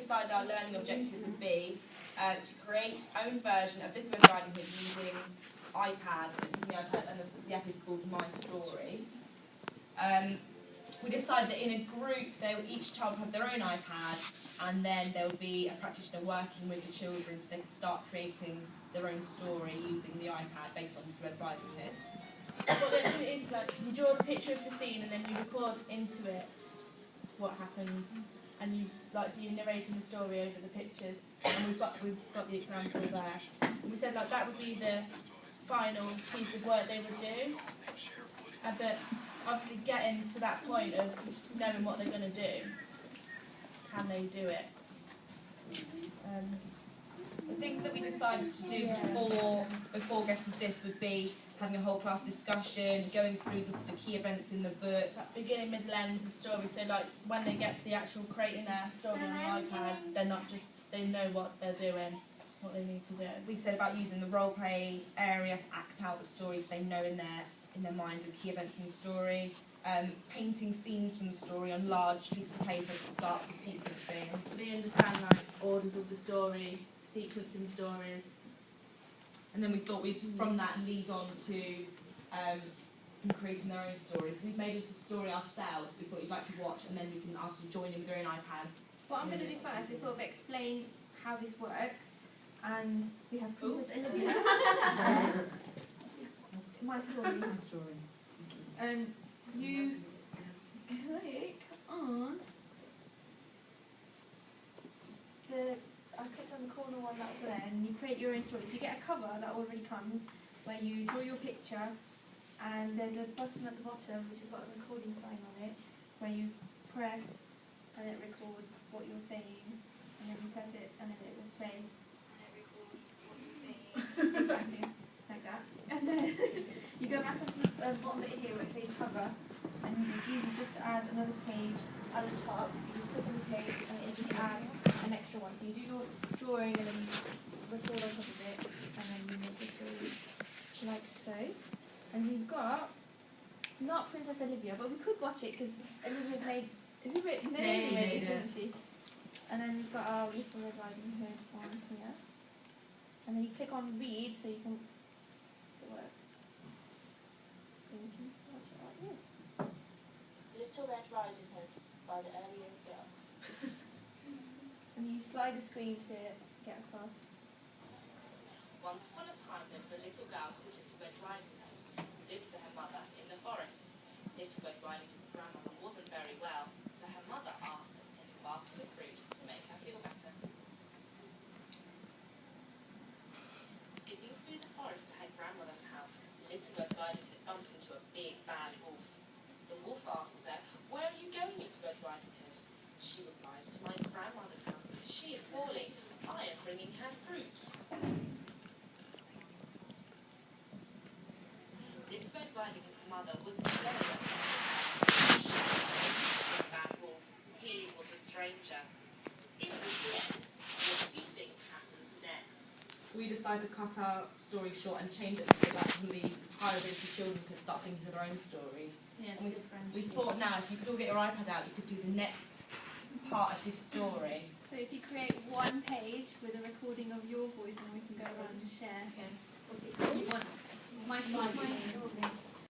decided our learning objective would be to create own version of Little Red Riding Hood using iPad, and the app is called My Story. We decided that in a group, each child would have their own iPad, and then there would be a practitioner working with the children so they could start creating their own story using the iPad based on Little Red Riding Hood. What they do is like you draw a picture of the scene and then you record into it what happens, and you so you're narrating the story over the pictures. And we've got the example there. And we said like that would be the final piece of work they would do. But obviously getting to that point of knowing what they're going to do, can they do it? The things that we decided to do before getting to this would be having a whole class discussion, going through the key events in the book. That beginning, middle, ends of stories. So like when they get to the actual creating their story on the iPad, they're not just, they know what they're doing, what they need to do. We said about using the role play area to act out the stories they know in their mind, the key events in the story. Painting scenes from the story on large pieces of paper to start the sequencing. So they understand like orders of the story, sequencing stories. And then we thought we'd, from that, lead on to creating their own stories. We've made a little story ourselves we thought you'd like to watch, and then you can ask you to join in with your own iPads. What I'm going to do first is sort of explain how this works. And we have Princess Olivia. My story. You click on I clicked on the corner one that's there, and you create your own story. So you get a cover that already comes, where you draw your picture, and there's a button at the bottom which has got a recording sign on it, where you press and it records what you're saying, and then you press it and then it will play and it records what you're saying. Exactly, like that. And then you go back onto the bottom bit here where it says cover, and it's easy just to add another page at the top. You just click on the page and it just adds an extra one. So you do your drawing and then you record on top of it, and then you make your story like so. And we've got not Princess Olivia, but we could watch it because Olivia's made it, didn't she? And then we've got our Little Red Riding Hood one here. And then you click on read so you can it works. So you can watch it like this. Little Red Riding Hood by the Early Years Girls. And you slide the screen to get across. Once upon a time there was a little girl called Little Red Riding Hood who lived with her mother in the forest. Little Red Riding Hood's grandmother wasn't very well, so her mother asked her to take a basket of fruit to make her feel better. Skipping through the forest to her grandmother's house, Little Red Riding Hood bumps into a big bad wolf. The wolf asks her, "Where are you going, Little Red Riding Hood?" She replies, "To my grandmother's house because she is poorly. I am bringing her fruit." Little Red Riding Hood's mother was very upset. She was a bad wolf. He was a stranger. Is this the end? What do you think happens next? So we decided to cut our story short and change it so that the higher ability children could start thinking of their own stories. Yeah, And we thought now if you could all get your iPad out, you could do the next part of this story. So if you create one page with a recording of your voice, and we can go around and share. Okay. What's it called? You want my story.